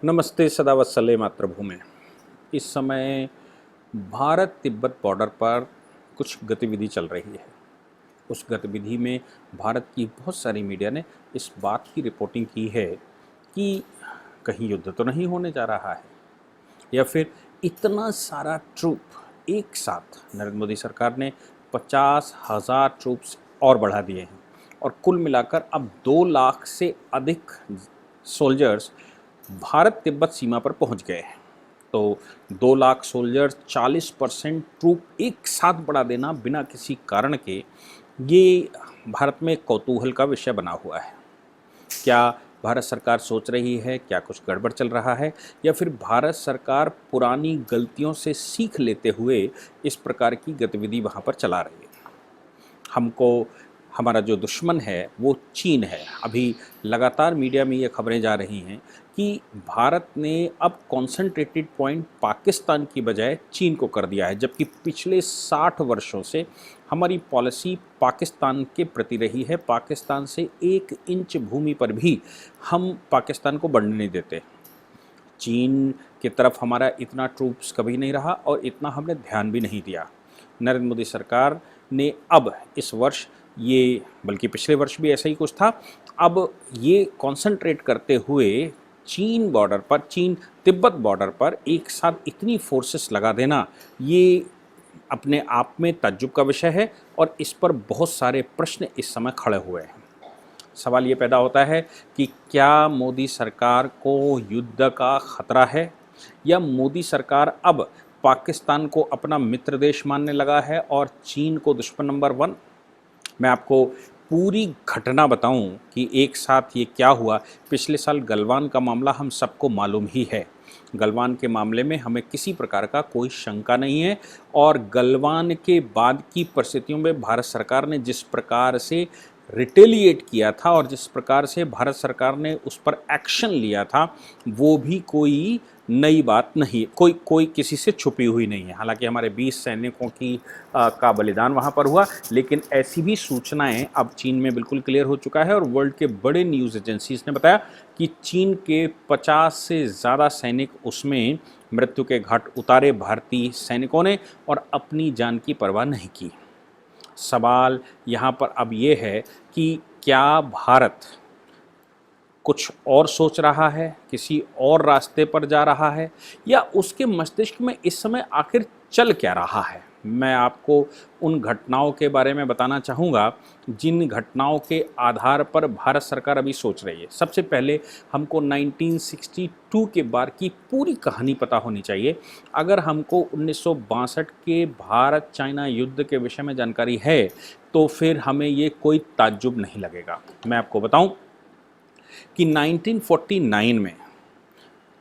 नमस्ते सदा वत्सले मातृभूमि। इस समय भारत तिब्बत बॉर्डर पर कुछ गतिविधि चल रही है। उस गतिविधि में भारत की बहुत सारी मीडिया ने इस बात की रिपोर्टिंग की है कि कहीं युद्ध तो नहीं होने जा रहा है, या फिर इतना सारा ट्रूप एक साथ नरेंद्र मोदी सरकार ने 50,000 ट्रूप्स और बढ़ा दिए हैं और कुल मिलाकर अब 2 लाख से अधिक सोल्जर्स भारत तिब्बत सीमा पर पहुंच गए हैं। तो 2 लाख सोल्जर्स, 40% ट्रूप एक साथ बढ़ा देना बिना किसी कारण के, ये भारत में कौतूहल का विषय बना हुआ है। क्या भारत सरकार सोच रही है, क्या कुछ गड़बड़ चल रहा है, या फिर भारत सरकार पुरानी गलतियों से सीख लेते हुए इस प्रकार की गतिविधि वहाँ पर चला रही है? हमको हमारा जो दुश्मन है वो चीन है। अभी लगातार मीडिया में ये खबरें जा रही हैं कि भारत ने अब कॉन्सेंट्रेटेड पॉइंट पाकिस्तान की बजाय चीन को कर दिया है, जबकि पिछले 60 वर्षों से हमारी पॉलिसी पाकिस्तान के प्रति रही है। पाकिस्तान से 1 इंच भूमि पर भी हम पाकिस्तान को बढ़ने नहीं देते। चीन की तरफ हमारा इतना ट्रूप्स कभी नहीं रहा और इतना हमने ध्यान भी नहीं दिया। नरेंद्र मोदी सरकार ने अब इस वर्ष ये, बल्कि पिछले वर्ष भी ऐसा ही कुछ था, अब ये कॉन्सेंट्रेट करते हुए चीन बॉर्डर पर, चीन तिब्बत बॉर्डर पर एक साथ इतनी फोर्सेस लगा देना, ये अपने आप में ताज्जुब का विषय है और इस पर बहुत सारे प्रश्न इस समय खड़े हुए हैं। सवाल ये पैदा होता है कि क्या मोदी सरकार को युद्ध का खतरा है, या मोदी सरकार अब पाकिस्तान को अपना मित्र देश मानने लगा है और चीन को दुश्मन नंबर 1? मैं आपको पूरी घटना बताऊं कि एक साथ ये क्या हुआ। पिछले साल गलवान का मामला हम सबको मालूम ही है। गलवान के मामले में हमें किसी प्रकार का कोई शंका नहीं है, और गलवान के बाद की परिस्थितियों में भारत सरकार ने जिस प्रकार से रिटेलिएट किया था और जिस प्रकार से भारत सरकार ने उस पर एक्शन लिया था, वो भी कोई नई बात नहीं, कोई किसी से छुपी हुई नहीं है। हालांकि हमारे 20 सैनिकों का बलिदान वहाँ पर हुआ, लेकिन ऐसी भी सूचनाएं अब चीन में बिल्कुल क्लियर हो चुका है और वर्ल्ड के बड़े न्यूज़ एजेंसीज ने बताया कि चीन के 50 से ज़्यादा सैनिक उसमें मृत्यु के घाट उतारे भारतीय सैनिकों ने, और अपनी जान की परवाह नहीं की। सवाल यहाँ पर अब ये है कि क्या भारत कुछ और सोच रहा है, किसी और रास्ते पर जा रहा है, या उसके मस्तिष्क में इस समय आखिर चल क्या रहा है? मैं आपको उन घटनाओं के बारे में बताना चाहूँगा जिन घटनाओं के आधार पर भारत सरकार अभी सोच रही है। सबसे पहले हमको 1962 के बार की पूरी कहानी पता होनी चाहिए। अगर हमको 1962 के भारत चाइना युद्ध के विषय में जानकारी है तो फिर हमें ये कोई ताज्जुब नहीं लगेगा। मैं आपको बताऊं कि 1949 में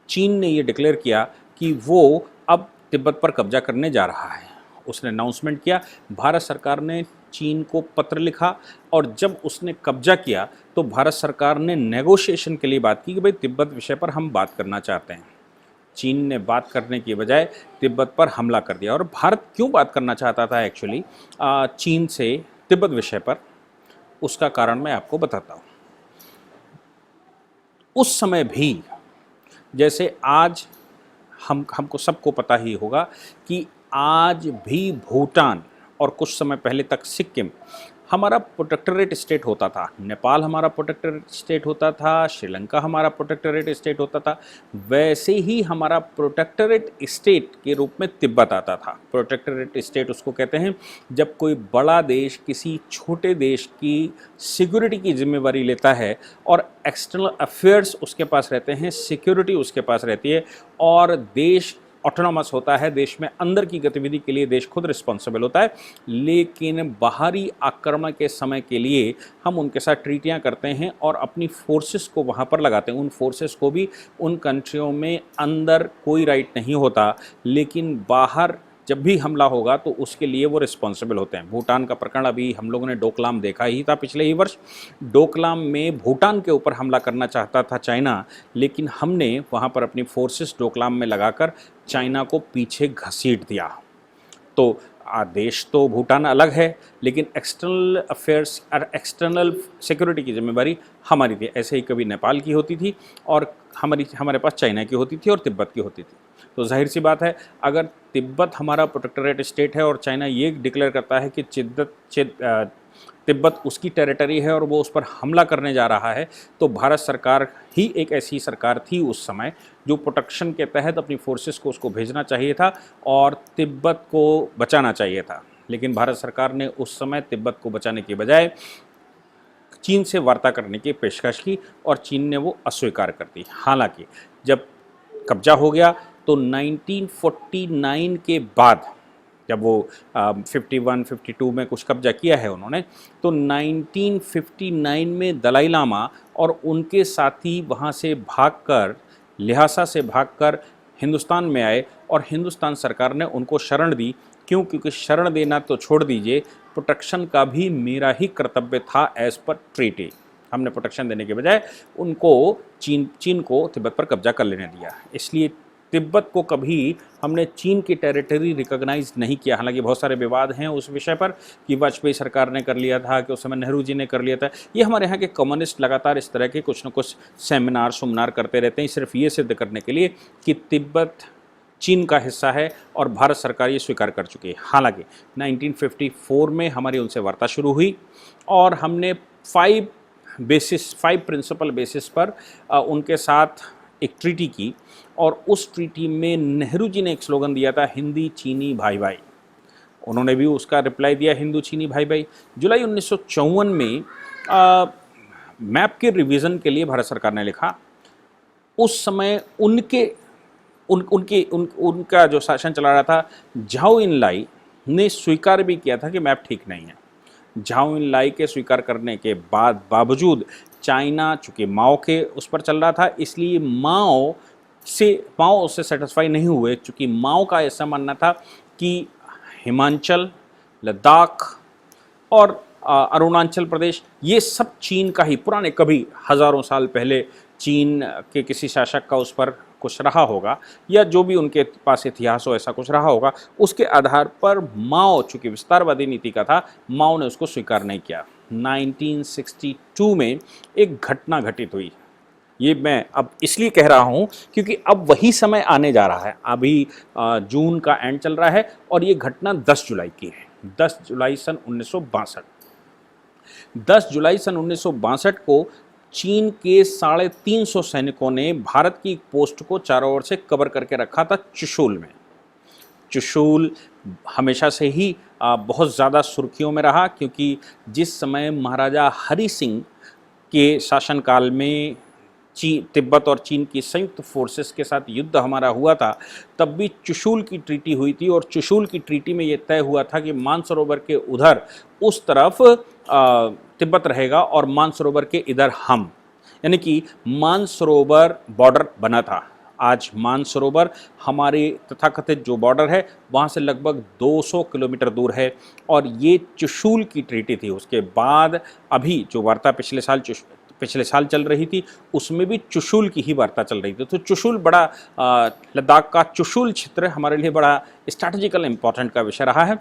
चीन ने ये डिक्लेयर किया कि वो अब तिब्बत पर कब्जा करने जा रहा है। उसने अनाउंसमेंट किया, भारत सरकार ने चीन को पत्र लिखा, और जब उसने कब्जा किया तो भारत सरकार ने नेगोशिएशन के लिए बात की कि भाई तिब्बत विषय पर हम बात करना चाहते हैं। चीन ने बात करने की बजाय तिब्बत पर हमला कर दिया। और भारत क्यों बात करना चाहता था एक्चुअली चीन से तिब्बत विषय पर, उसका कारण मैं आपको बताता हूँ। उस समय भी, जैसे आज हमको सबको पता ही होगा कि आज भी भूटान और कुछ समय पहले तक सिक्किम हमारा प्रोटेक्टोरेट स्टेट होता था, नेपाल हमारा प्रोटेक्टोरेट स्टेट होता था, श्रीलंका हमारा प्रोटेक्टोरेट स्टेट होता था, वैसे ही हमारा प्रोटेक्टोरेट स्टेट के रूप में तिब्बत आता था। प्रोटेक्टोरेट स्टेट उसको कहते हैं जब कोई बड़ा देश किसी छोटे देश की सिक्योरिटी की जिम्मेवारी लेता है और एक्सटर्नल अफेयर्स उसके पास रहते हैं, सिक्योरिटी उसके पास रहती है, और देश ऑटोनॉमस होता है, देश में अंदर की गतिविधि के लिए देश खुद रिस्पॉन्सिबल होता है, लेकिन बाहरी आक्रमण के समय के लिए हम उनके साथ ट्रीटियां करते हैं और अपनी फोर्सेस को वहां पर लगाते हैं। उन फोर्सेस को भी उन कंट्रियों में अंदर कोई राइट नहीं होता, लेकिन बाहर जब भी हमला होगा तो उसके लिए वो रिस्पॉन्सिबल होते हैं। भूटान का प्रकरण अभी हम लोगों ने डोकलाम देखा ही था पिछले ही वर्ष। डोकलाम में भूटान के ऊपर हमला करना चाहता था चाइना, लेकिन हमने वहाँ पर अपनी फोर्सेस डोकलाम में लगाकर चाइना को पीछे घसीट दिया। तो देश तो भूटान अलग है, लेकिन एक्सटर्नल अफेयर्स और एक्सटर्नल सिक्योरिटी की जिम्मेदारी हमारी थी। ऐसे ही कभी नेपाल की होती थी और हमारे पास चाइना की होती थी और तिब्बत की होती थी। तो जाहिर सी बात है, अगर तिब्बत हमारा प्रोटेक्टोरेट स्टेट है और चाइना ये डिक्लेयर करता है कि तिब्बत उसकी टेरिटरी है और वो उस पर हमला करने जा रहा है, तो भारत सरकार ही एक ऐसी सरकार थी उस समय जो प्रोटेक्शन के तहत अपनी फोर्सेस को उसको भेजना चाहिए था और तिब्बत को बचाना चाहिए था। लेकिन भारत सरकार ने उस समय तिब्बत को बचाने के बजाय चीन से वार्ता करने की पेशकश की और चीन ने वो अस्वीकार कर दी। हालांकि जब कब्जा हो गया तो 1949 के बाद, जब वो 51-52 में कुछ कब्जा किया है उन्होंने, तो 1959 में दलाई लामा और उनके साथी वहाँ से भागकर, ल्हासा से भागकर हिंदुस्तान में आए और हिंदुस्तान सरकार ने उनको शरण दी। क्योंकि शरण देना तो छोड़ दीजिए, प्रोटेक्शन का भी मेरा ही कर्तव्य था एज पर ट्रीटी। हमने प्रोटेक्शन देने के बजाय उनको चीन को तिब्बत पर कब्जा कर लेने दिया। इसलिए तिब्बत को कभी हमने चीन की टेरिटरी रिकॉग्नाइज नहीं किया। हालांकि बहुत सारे विवाद हैं उस विषय पर कि वाजपेयी सरकार ने कर लिया था, कि उस समय नेहरू जी ने कर लिया था। ये हमारे यहाँ के कम्युनिस्ट लगातार इस तरह के कुछ न कुछ सेमिनार करते रहते हैं, सिर्फ ये सिद्ध करने के लिए कि तिब्बत चीन का हिस्सा है और भारत सरकार ये स्वीकार कर चुकी है। हालांकि 1954 में हमारी उनसे वार्ता शुरू हुई और हमने 5 प्रिंसिपल बेसिस पर उनके साथ एक ट्रीटी की और उस ट्रीटी में नेहरू जी ने एक स्लोगन दिया था, हिंदी चीनी भाई भाई। उन्होंने भी उसका रिप्लाई दिया, हिंदू चीनी भाई भाई। जुलाई 1954 में मैप के रिवीजन के लिए भारत सरकार ने लिखा। उस समय उनका जो शासन चला रहा था, झाओ इनलाई ने स्वीकार भी किया था कि मैप ठीक नहीं है। झाओ इनलाई के स्वीकार करने के बावजूद चाइना चूँकि माओ के उस पर चल रहा था, इसलिए माओ उससे सेटिस्फाई नहीं हुए। चूँकि माओ का ऐसा मानना था कि हिमाचल, लद्दाख और अरुणाचल प्रदेश ये सब चीन का ही, पुराने कभी हज़ारों साल पहले चीन के किसी शासक का उस पर कुछ रहा होगा या जो भी उनके पास इतिहास हो ऐसा कुछ रहा होगा, उसके आधार पर माओ चूँकि विस्तारवादी नीति का था, माओ ने उसको स्वीकार नहीं किया। 1962 में एक घटना घटित हुई। ये मैं अब इसलिए कह रहा हूँ क्योंकि अब वही समय आने जा रहा है। अभी जून का एंड चल रहा है और ये घटना 10 जुलाई की है। 10 जुलाई सन 1962। 10 जुलाई सन 1962 को चीन के 350 सैनिकों ने भारत की एक पोस्ट को चारों ओर से कवर करके रखा था चुशूल में। चुशूल हमेशा से ही बहुत ज़्यादा सुर्खियों में रहा, क्योंकि जिस समय महाराजा हरि सिंह के शासनकाल में तिब्बत और चीन की संयुक्त फोर्सेस के साथ युद्ध हमारा हुआ था, तब भी चुशूल की ट्रीटी हुई थी और चुशूल की ट्रीटी में ये तय हुआ था कि मानसरोवर के उधर उस तरफ तिब्बत रहेगा और मानसरोवर के इधर हम, यानी कि मानसरोवर बॉर्डर बना था। आज मानसरोवर हमारे तथाकथित जो बॉर्डर है वहाँ से लगभग 200 किलोमीटर दूर है और ये चुशूल की ट्रीटी थी। उसके बाद अभी जो वार्ता पिछले साल चल रही थी उसमें भी चुशूल की ही वार्ता चल रही थी। तो चुशूल बड़ा, लद्दाख का चुशूल क्षेत्र हमारे लिए बड़ा स्ट्रैटेजिकल इम्पोर्टेंट का विषय रहा है।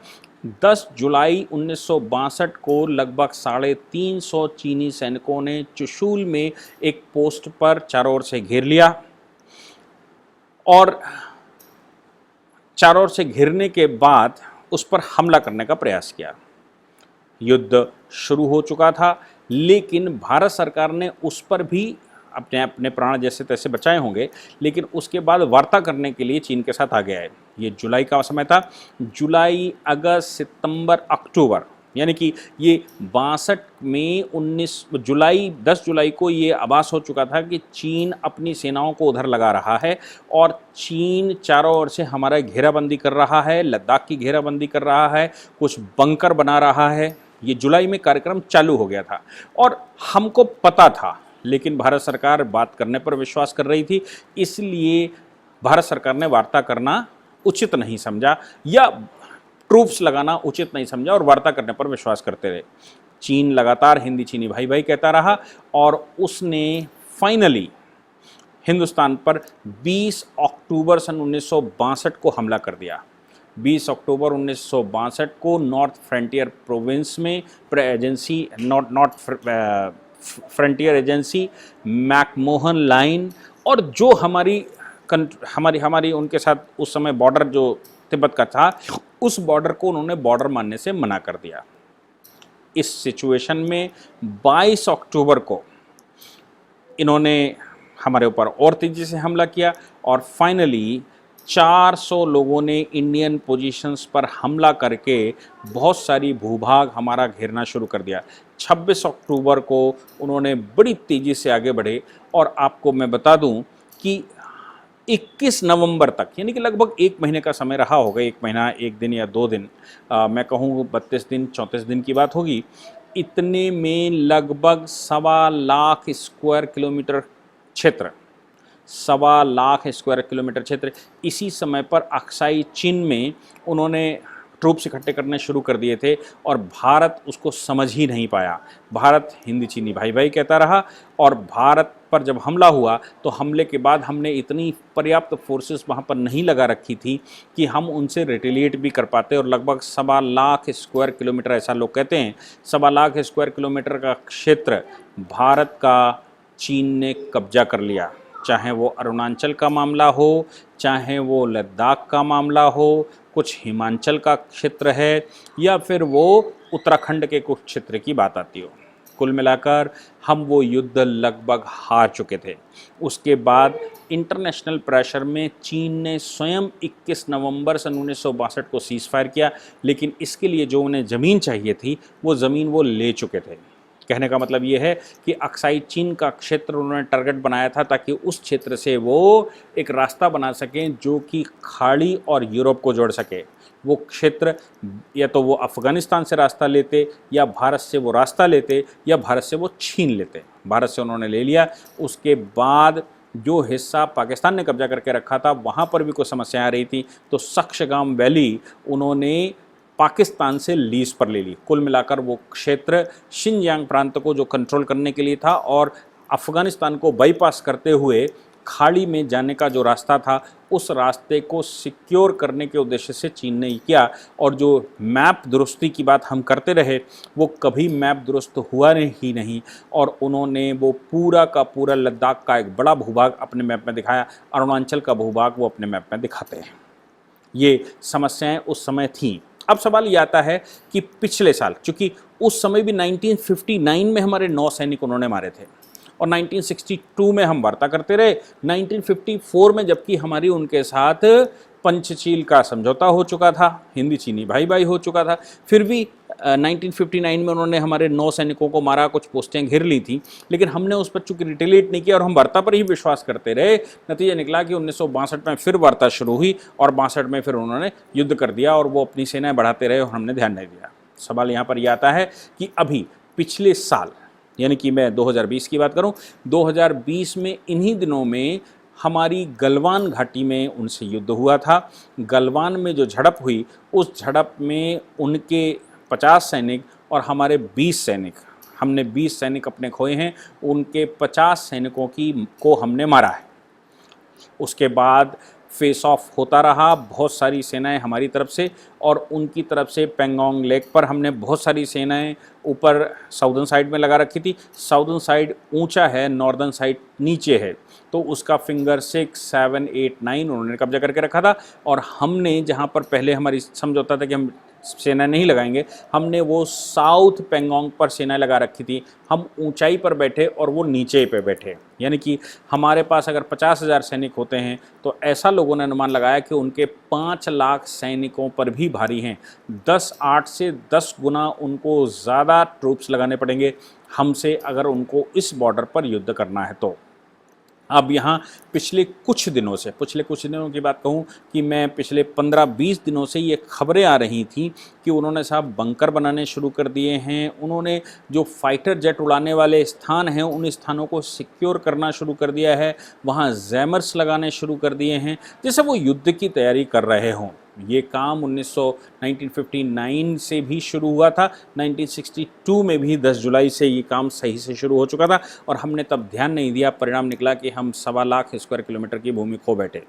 10 जुलाई 1962 को लगभग 350 चीनी सैनिकों ने चुशूल में एक पोस्ट पर चारों ओर से घेर लिया और चारों ओर से घेरने के बाद उस पर हमला करने का प्रयास किया। युद्ध शुरू हो चुका था, लेकिन भारत सरकार ने उस पर भी अपने प्राण जैसे तैसे बचाए होंगे, लेकिन उसके बाद वार्ता करने के लिए चीन के साथ आगे आए। ये जुलाई का समय था। जुलाई, अगस्त, सितंबर, अक्टूबर, यानी कि ये 62 में 10 जुलाई को ये आभास हो चुका था कि चीन अपनी सेनाओं को उधर लगा रहा है और चीन चारों ओर से हमारा घेराबंदी कर रहा है, लद्दाख की घेराबंदी कर रहा है, कुछ बंकर बना रहा है। ये जुलाई में कार्यक्रम चालू हो गया था और हमको पता था, लेकिन भारत सरकार बात करने पर विश्वास कर रही थी, इसलिए भारत सरकार ने वार्ता करना उचित नहीं समझा या ट्रूप्स लगाना उचित नहीं समझा और वार्ता करने पर विश्वास करते रहे। चीन लगातार हिंदी चीनी भाई भाई कहता रहा और उसने फाइनली हिंदुस्तान पर 20 अक्टूबर सन 1962 को हमला कर दिया। 20 अक्टूबर 1962 को नॉर्थ फ्रंटियर प्रोविंस में agency north frontier agency, McMahon line और जो हमारी उनके साथ उस समय बॉर्डर जो तिब्बत का था, उस बॉर्डर को उन्होंने बॉर्डर मानने से मना कर दिया। इस सिचुएशन में 22 अक्टूबर को इन्होंने हमारे ऊपर और तेजी से हमला किया और फाइनली 400 लोगों ने इंडियन पोजीशंस पर हमला करके बहुत सारी भूभाग हमारा घेरना शुरू कर दिया। 26 अक्टूबर को उन्होंने बड़ी तेज़ी से आगे बढ़े और आपको मैं बता दूं कि 21 नवंबर तक, यानी कि लगभग 1 महीने का समय रहा होगा, 1 महीना 1 दिन या 2 दिन, मैं कहूँ 32 दिन 34 दिन की बात होगी। इतने में लगभग 1.25 लाख स्क्वायर किलोमीटर क्षेत्र, 1.25 लाख स्क्वायर किलोमीटर क्षेत्र इसी समय पर अक्साई चीन में उन्होंने ट्रूप्स इकट्ठे करने शुरू कर दिए थे और भारत उसको समझ ही नहीं पाया। भारत हिंदी चीनी भाई भाई कहता रहा और भारत पर जब हमला हुआ तो हमले के बाद हमने इतनी पर्याप्त फोर्सेस वहाँ पर नहीं लगा रखी थी कि हम उनसे रिटेलिएट भी कर पाते और लगभग 1.25 लाख स्क्वायर किलोमीटर, ऐसा लोग कहते हैं, 1.25 लाख स्क्वायर किलोमीटर का क्षेत्र भारत का चीन ने कब्जा कर लिया। चाहे वो अरुणाचल का मामला हो, चाहे वो लद्दाख का मामला हो, कुछ हिमाचल का क्षेत्र है या फिर वो उत्तराखंड के कुछ क्षेत्र की बात आती हो। कुल मिलाकर हम वो युद्ध लगभग हार चुके थे। उसके बाद इंटरनेशनल प्रेशर में चीन ने स्वयं 21 नवंबर सन 1962 को सीज़ फायर किया, लेकिन इसके लिए जो उन्हें ज़मीन चाहिए थी वो ज़मीन वो ले चुके थे। कहने का मतलब ये है कि अक्साई चीन का क्षेत्र उन्होंने टारगेट बनाया था ताकि उस क्षेत्र से वो एक रास्ता बना सकें जो कि खाड़ी और यूरोप को जोड़ सके। वो क्षेत्र या तो वो अफ़गानिस्तान से रास्ता लेते या भारत से वो रास्ता लेते या भारत से वो छीन लेते। भारत से उन्होंने ले लिया। उसके बाद जो हिस्सा पाकिस्तान ने कब्जा करके रखा था वहाँ पर भी कुछ समस्याएं आ रही थी, तो सक्शगाम वैली उन्होंने पाकिस्तान से लीज पर ले ली। कुल मिलाकर वो क्षेत्र शिनजियांग प्रांत को जो कंट्रोल करने के लिए था और अफ़गानिस्तान को बाईपास करते हुए खाड़ी में जाने का जो रास्ता था, उस रास्ते को सिक्योर करने के उद्देश्य से चीन ने किया। और जो मैप दुरुस्ती की बात हम करते रहे वो कभी मैप दुरुस्त हुआ ही नहीं और उन्होंने वो पूरा का पूरा लद्दाख का एक बड़ा भूभाग अपने मैप में दिखाया, अरुणाचल का भूभाग वो अपने मैप में दिखाते हैं। ये समस्याएं उस समय थीं। अब सवाल ये आता है कि पिछले साल, चूँकि उस समय भी 1959 में हमारे 9 सैनिक उन्होंने मारे थे और 1962 में हम वार्ता करते रहे, 1954 में जबकि हमारी उनके साथ पंचशील का समझौता हो चुका था, हिंदी चीनी भाई भाई हो चुका था, फिर भी 1959 में उन्होंने हमारे 9 सैनिकों को मारा, कुछ पोस्टें घिर ली थी, लेकिन हमने उस पर चूँकि रिटेलिएट नहीं किया और हम वार्ता पर ही विश्वास करते रहे। नतीजा निकला कि 1962 में फिर वार्ता शुरू हुई और 62 में फिर उन्होंने युद्ध कर दिया और वो अपनी सेनाएं बढ़ाते रहे और हमने ध्यान नहीं दिया। सवाल यहाँ पर यह आता है कि अभी पिछले साल, यानी कि मैं 2020 की बात करूं, 2020 में इन्हीं दिनों में हमारी गलवान घाटी में उनसे युद्ध हुआ था। गलवान में जो झड़प हुई, उस झड़प में उनके 50 सैनिक और हमारे 20 सैनिक, हमने 20 सैनिक अपने खोए हैं, उनके 50 सैनिकों को हमने मारा है। उसके बाद फेस ऑफ होता रहा, बहुत सारी सेनाएं हमारी तरफ से और उनकी तरफ से पेंगोंग लेक पर हमने बहुत सारी सेनाएं ऊपर साउदर्न साइड में लगा रखी थी। साउदर्न साइड ऊंचा है, नॉर्दर्न साइड नीचे है, तो उसका फिंगर 6, 7, 8, 9 उन्होंने कब्जा करके रखा था और हमने जहां पर पहले हमारी समझौता था कि हम सेना नहीं लगाएंगे, हमने वो साउथ पेंगोंग पर सेना लगा रखी थी। हम ऊंचाई पर बैठे और वो नीचे पे बैठे, यानी कि हमारे पास अगर 50,000 सैनिक होते हैं तो ऐसा लोगों ने अनुमान लगाया कि उनके 5 लाख सैनिकों पर भी भारी हैं। 8 से 10 गुना उनको ज़्यादा ट्रूप्स लगाने पड़ेंगे हमसे अगर उनको इस बॉर्डर पर युद्ध करना है तो। अब यहाँ पिछले कुछ दिनों की बात कहूँ कि मैं पिछले 15-20 दिनों से ये खबरें आ रही थी कि उन्होंने साहब बंकर बनाने शुरू कर दिए हैं, उन्होंने जो फाइटर जेट उड़ाने वाले स्थान हैं उन स्थानों को सिक्योर करना शुरू कर दिया है, वहाँ जैमर्स लगाने शुरू कर दिए हैं, जैसे वो युद्ध की तैयारी कर रहे हों। ये काम 1959 से भी शुरू हुआ था, 1962 में भी 10 जुलाई से ये काम सही से शुरू हो चुका था और हमने तब ध्यान नहीं दिया। परिणाम निकला कि हम 1.25 लाख स्क्वायर किलोमीटर की भूमि खो बैठे।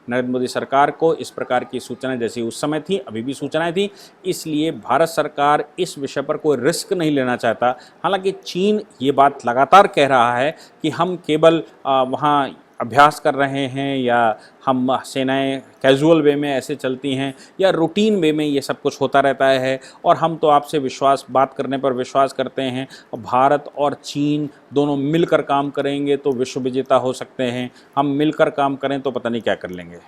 नरेंद्र मोदी सरकार को इस प्रकार की सूचनाएं जैसी उस समय थी, अभी भी सूचनाएं थी, इसलिए भारत सरकार इस विषय पर कोई रिस्क नहीं लेना चाहता। हालांकि चीन ये बात लगातार कह रहा है कि हम केवल वहाँ अभ्यास कर रहे हैं या हम सेनाएं कैजुअल वे में ऐसे चलती हैं या रूटीन वे में ये सब कुछ होता रहता है और हम तो आपसे बात करने पर विश्वास करते हैं। भारत और चीन दोनों मिलकर काम करेंगे तो विश्व विजेता हो सकते हैं, हम मिलकर काम करें तो पता नहीं क्या कर लेंगे।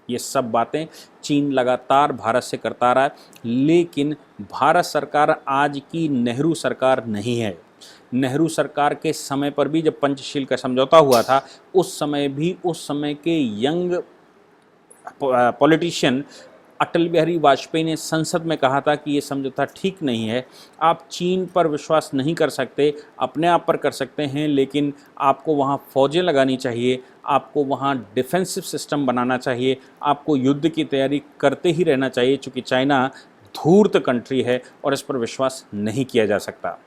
ये सब बातें चीन लगातार भारत से करता रहा है, लेकिन भारत सरकार आज की नेहरू सरकार नहीं है। नेहरू सरकार के समय पर भी जब पंचशील का समझौता हुआ था, उस समय भी उस समय के यंग पॉलिटिशियन अटल बिहारी वाजपेयी ने संसद में कहा था कि ये समझौता ठीक नहीं है, आप चीन पर विश्वास नहीं कर सकते, अपने आप पर कर सकते हैं, लेकिन आपको वहाँ फौजें लगानी चाहिए, आपको वहाँ डिफेंसिव सिस्टम बनाना चाहिए, आपको युद्ध की तैयारी करते ही रहना चाहिए, चूँकि चाइना धूर्त कंट्री है और इस पर विश्वास नहीं किया जा सकता।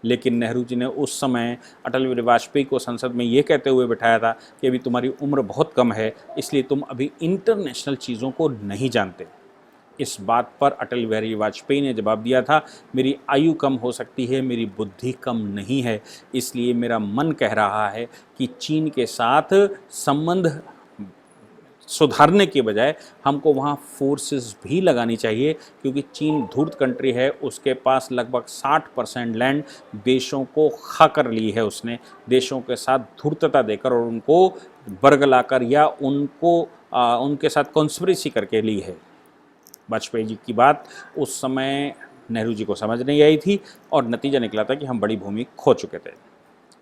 लेकिन नेहरू जी ने उस समय अटल बिहारी वाजपेयी को संसद में ये कहते हुए बिठाया था कि अभी तुम्हारी उम्र बहुत कम है, इसलिए तुम अभी इंटरनेशनल चीज़ों को नहीं जानते। इस बात पर अटल बिहारी वाजपेयी ने जवाब दिया था, मेरी आयु कम हो सकती है, मेरी बुद्धि कम नहीं है, इसलिए मेरा मन कह रहा है कि चीन के साथ संबंध सुधारने के बजाय हमको वहाँ फोर्सेस भी लगानी चाहिए, क्योंकि चीन धूर्त कंट्री है, उसके पास लगभग 60% लैंड देशों को खा कर ली है उसने, देशों के साथ धूर्तता देकर और उनको बरगलाकर या उनके साथ कॉन्स्पिरेसी करके ली है। वाजपेयी जी की बात उस समय नेहरू जी को समझ नहीं आई थी और नतीजा निकला था कि हम बड़ी भूमि खो चुके थे।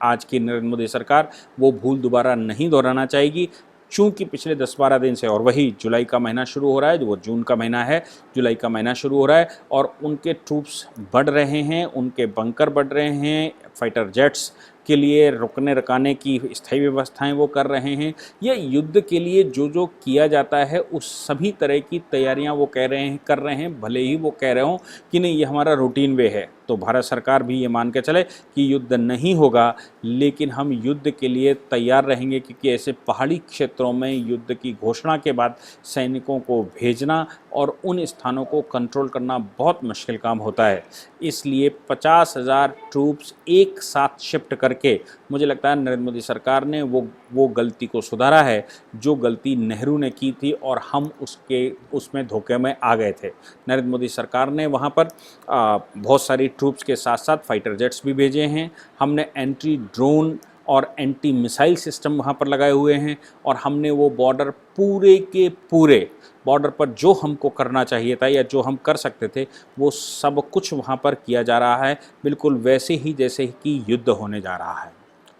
आज की नरेंद्र मोदी सरकार वो भूल दोबारा नहीं दोहराना चाहेगी, चूँकि पिछले 10-12 दिन से, और वही जुलाई का महीना शुरू हो रहा है, जो वो जून का महीना है, जुलाई का महीना शुरू हो रहा है और उनके ट्रूप्स बढ़ रहे हैं, उनके बंकर बढ़ रहे हैं, फाइटर जेट्स के लिए रुकने रकाने की स्थायी व्यवस्थाएं वो कर रहे हैं। ये युद्ध के लिए जो जो किया जाता है उस सभी तरह की तैयारियां वो कर रहे हैं, भले ही वो कह रहे हों कि नहीं ये हमारा रूटीन वे है। तो भारत सरकार भी ये मान के चले कि युद्ध नहीं होगा, लेकिन हम युद्ध के लिए तैयार रहेंगे, क्योंकि ऐसे पहाड़ी क्षेत्रों में युद्ध की घोषणा के बाद सैनिकों को भेजना और उन स्थानों को कंट्रोल करना बहुत मुश्किल काम होता है। इसलिए 50,000 ट्रूप्स एक साथ शिफ्ट करके मुझे लगता है नरेंद्र मोदी सरकार ने वो गलती को सुधारा है जो गलती नेहरू ने की थी और हम उसमें धोखे में आ गए थे। नरेंद्र मोदी सरकार ने वहाँ पर बहुत सारी ट्रूप्स के साथ साथ फाइटर जेट्स भी भेजे हैं, हमने एंटी ड्रोन और एंटी मिसाइल सिस्टम वहाँ पर लगाए हुए हैं और हमने वो बॉर्डर पूरे के पूरे बॉर्डर पर जो हमको करना चाहिए था या जो हम कर सकते थे वो सब कुछ वहाँ पर किया जा रहा है, बिल्कुल वैसे ही जैसे कि युद्ध होने जा रहा है।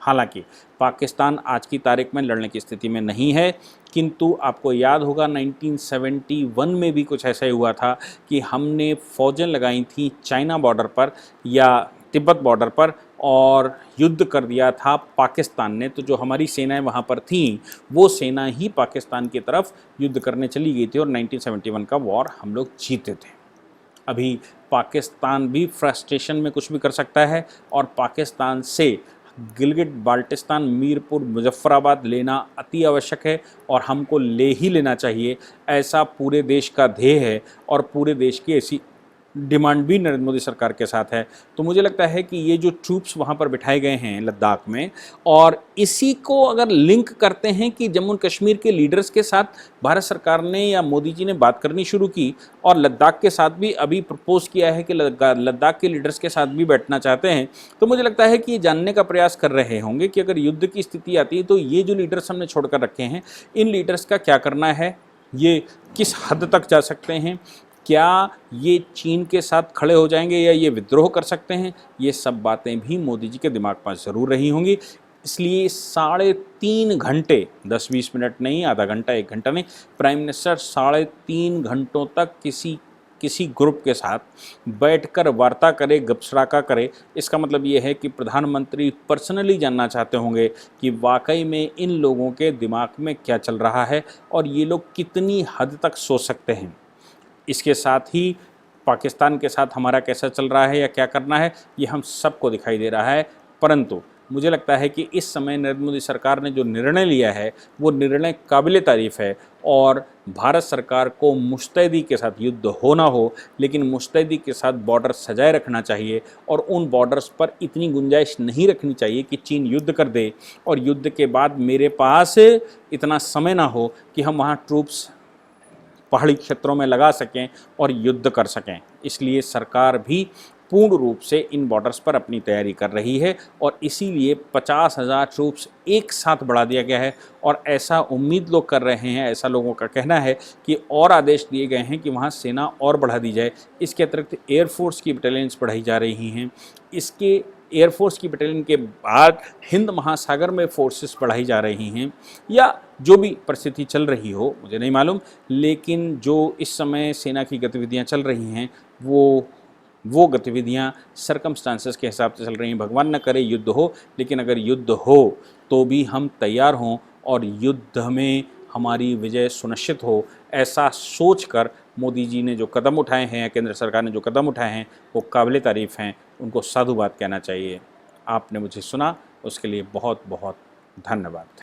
हालांकि पाकिस्तान आज की तारीख में लड़ने की स्थिति में नहीं है, किंतु आपको याद होगा 1971 में भी कुछ ऐसा ही हुआ था कि हमने फ़ौजें लगाई थी चाइना बॉर्डर पर या तिब्बत बॉर्डर पर और युद्ध कर दिया था पाकिस्तान ने। तो जो हमारी सेनाएं वहाँ पर थीं वो सेना ही पाकिस्तान की तरफ युद्ध करने चली गई थी और 1971 का वॉर हम लोग जीते थे। अभी पाकिस्तान भी फ्रस्ट्रेशन में कुछ भी कर सकता है और पाकिस्तान से गिलगिट बाल्टिस्तान, मीरपुर, मुजफ्फराबाद लेना अति आवश्यक है और हमको ले ही लेना चाहिए। ऐसा पूरे देश का ध्येय है और पूरे देश की ऐसी डिमांड भी नरेंद्र मोदी सरकार के साथ है। तो मुझे लगता है कि ये जो ट्रूप्स वहाँ पर बिठाए गए हैं लद्दाख में, और इसी को अगर लिंक करते हैं कि जम्मू कश्मीर के लीडर्स के साथ भारत सरकार ने या मोदी जी ने बात करनी शुरू की और लद्दाख के साथ भी अभी प्रपोज किया है कि लद्दाख के लीडर्स के साथ भी बैठना चाहते हैं, तो मुझे लगता है कि ये जानने का प्रयास कर रहे होंगे कि अगर युद्ध की स्थिति आती है तो ये जो लीडर्स हमने छोड़कर रखे हैं, इन लीडर्स का क्या करना है, ये किस हद तक जा सकते हैं, क्या ये चीन के साथ खड़े हो जाएंगे या ये विद्रोह कर सकते हैं, ये सब बातें भी मोदी जी के दिमाग में ज़रूर रही होंगी। इसलिए 3.5 घंटे, 10-20 मिनट नहीं, आधा घंटा 1 घंटा नहीं, प्राइम मिनिस्टर 3.5 घंटों तक किसी ग्रुप के साथ बैठकर वार्ता करे, गपशराका करे। इसका मतलब ये है कि प्रधानमंत्री पर्सनली जानना चाहते होंगे कि वाकई में इन लोगों के दिमाग में क्या चल रहा है और ये लोग कितनी हद तक सोच सकते हैं। इसके साथ ही पाकिस्तान के साथ हमारा कैसा चल रहा है या क्या करना है, ये हम सबको दिखाई दे रहा है। परंतु मुझे लगता है कि इस समय नरेंद्र मोदी सरकार ने जो निर्णय लिया है वो निर्णय काबिल तारीफ़ है और भारत सरकार को मुस्तैदी के साथ युद्ध हो ना हो, लेकिन मुस्तैदी के साथ बॉर्डर सजाए रखना चाहिए और उन बॉर्डर्स पर इतनी गुंजाइश नहीं रखनी चाहिए कि चीन युद्ध कर दे और युद्ध के बाद मेरे पास इतना समय ना हो कि हम वहाँ ट्रूप्स पहाड़ी क्षेत्रों में लगा सकें और युद्ध कर सकें। इसलिए सरकार भी पूर्ण रूप से इन बॉर्डर्स पर अपनी तैयारी कर रही है और इसीलिए 50,000 ट्रूप्स एक साथ बढ़ा दिया गया है और ऐसा उम्मीद लोग कर रहे हैं, ऐसा लोगों का कहना है कि और आदेश दिए गए हैं कि वहाँ सेना और बढ़ा दी जाए। इसके अतिरिक्त एयरफोर्स की बटालियंस बढ़ाई जा रही हैं। इसके एयरफोर्स की बटालियन के बाद हिंद महासागर में फोर्सेस बढ़ाई जा रही हैं या जो भी परिस्थिति चल रही हो मुझे नहीं मालूम, लेकिन जो इस समय सेना की गतिविधियां चल रही हैं वो गतिविधियां सर्कमस्टांसेस के हिसाब से चल रही हैं। भगवान न करे युद्ध हो, लेकिन अगर युद्ध हो तो भी हम तैयार हों और युद्ध में हमारी विजय सुनिश्चित हो, ऐसा सोचकर मोदी जी ने जो कदम उठाए हैं या केंद्र सरकार ने जो कदम उठाए हैं वो काबिल तारीफ़ हैं। उनको साधुवाद कहना चाहिए। आपने मुझे सुना, उसके लिए बहुत बहुत धन्यवाद।